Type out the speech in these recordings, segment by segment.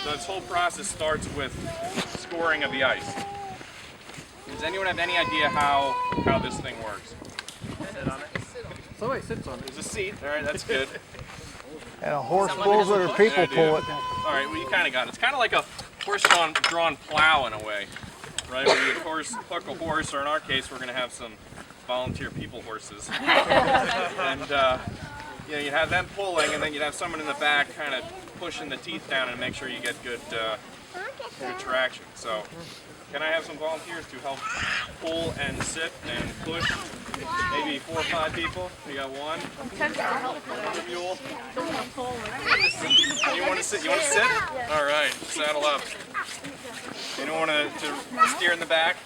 So this whole process starts with scoring of the ice. Does anyone have any idea how this thing works? Sit on it. Somebody sits on it. There's a seat. All right, that's good. And a horse pulls it or people pull it. All right, well, you kind of got it. It's kind of like a horse-drawn plow in a way, right? Where you hook a horse, or in our case, we're going to have some volunteer people horses. And you know, you'd have them pulling, and then you'd have someone in the back kind of pushing the teeth down and make sure you get good traction. So, can I have some volunteers to help pull and sit and push? Maybe 4 or 5 people. We got one. Mule. You want to sit? You want to sit? All right, saddle up. Anyone want to steer in the back?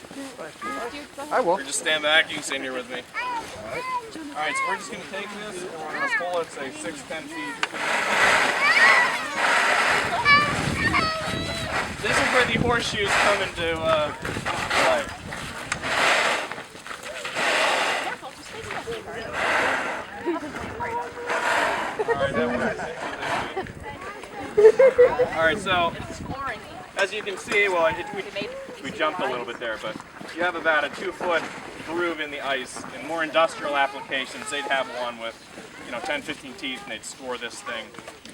I will. Or just stand back. You can stand here with me. All right, so we're just going to take this and we're going to pull it, say 6-10 feet. This is where the horseshoes come into play. All right, so as you can see, well, we jumped a little bit there, but you have about a 2-foot groove in the ice. In more industrial applications, they'd have one with, 10-15 teeth, and they'd score this thing,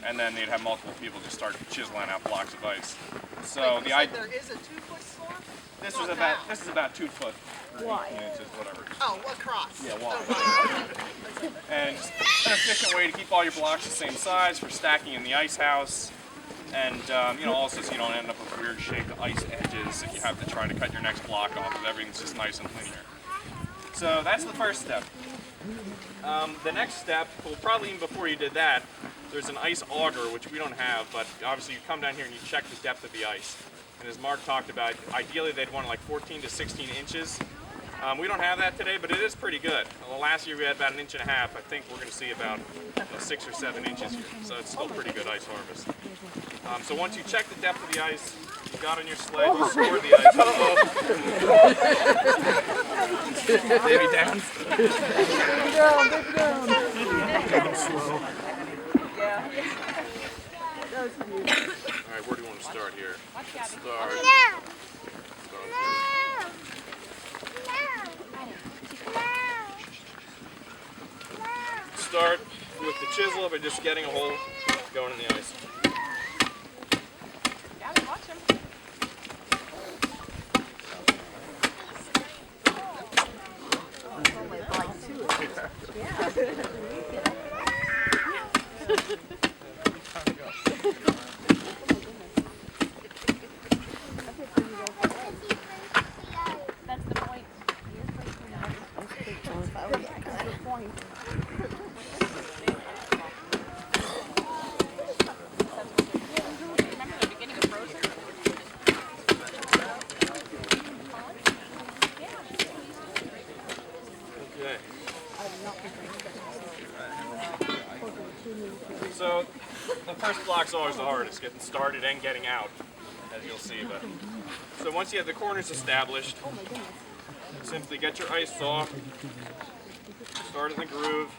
and then they'd have multiple people just start chiseling out blocks of ice. So the idea there is a 2-foot score? this is about 2 foot. Why? Inches, whatever. Oh, across. Yeah, wide. And just an efficient way to keep all your blocks the same size for stacking in the ice house. And also so you don't end up with weird shaped ice edges if you have to try to cut your next block off, because everything's just nice and linear. So that's the first step. The next step, well, probably even before you did that, there's an ice auger, which we don't have, but obviously you come down here and you check the depth of the ice. And as Mark talked about, ideally they'd want like 14 to 16 inches. We don't have that today, but it is pretty good. Well, last year we had about 1.5 inches. I think we're going to see about 6 or 7 inches here. So it's still pretty good ice harvest. So once you check the depth of the ice, you got on your sled, you score the ice. Baby down. Baby down. Slow. Yeah. All right, where do you want to start here? Let's start. Start with the chisel by just getting a hole going in the ice. Yeah, watch him. That's the point. That's the point. Remember the beginning of Frozen? Okay. So the first block's always the hardest, getting started and getting out, as you'll see. But so once you have the corners established, simply get your ice saw, start in the groove,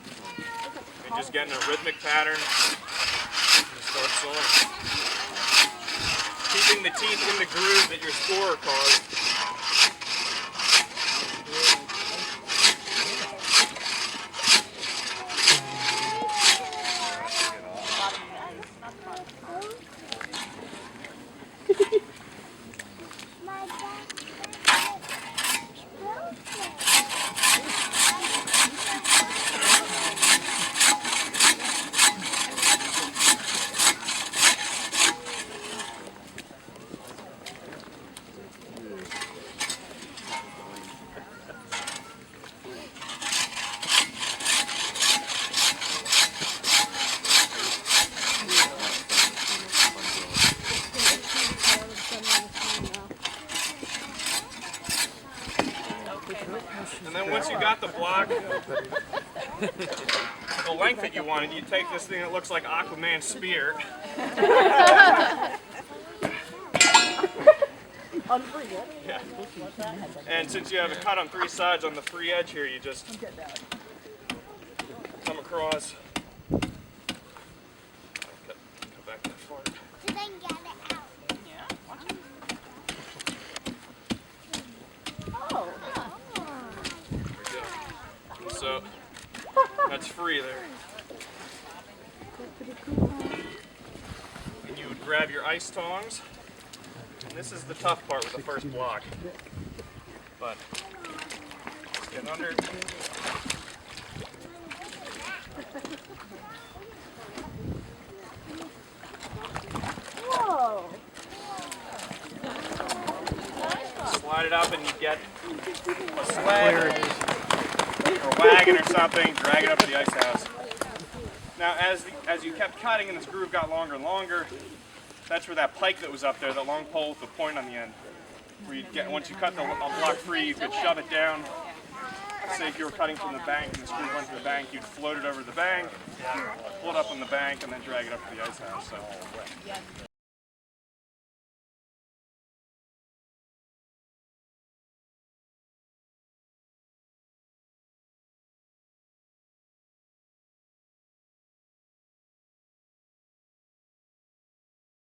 and just get in a rhythmic pattern, and start sawing. Keeping the teeth in the groove that your scorer caused. And then once you got the block, the length that you wanted, you take this thing that looks like Aquaman's spear. Yeah. And since you have it cut on 3 sides on the free edge here, you just come across. Cut back that far. Then get it out. And you would grab your ice tongs. And this is the tough part with the first block. But just get under. Whoa. Slide it up and you get a sled or a wagon or something, drag it up to the ice house. Now as you kept cutting and this groove got longer and longer, that's where that pike that was up there, that long pole with the point on the end, where you'd get, once you cut the block free, you could shove it down. Say if you were cutting from the bank and the screw went to the bank, you'd float it over the bank, pull it up on the bank, and then drag it up to the ice house. So.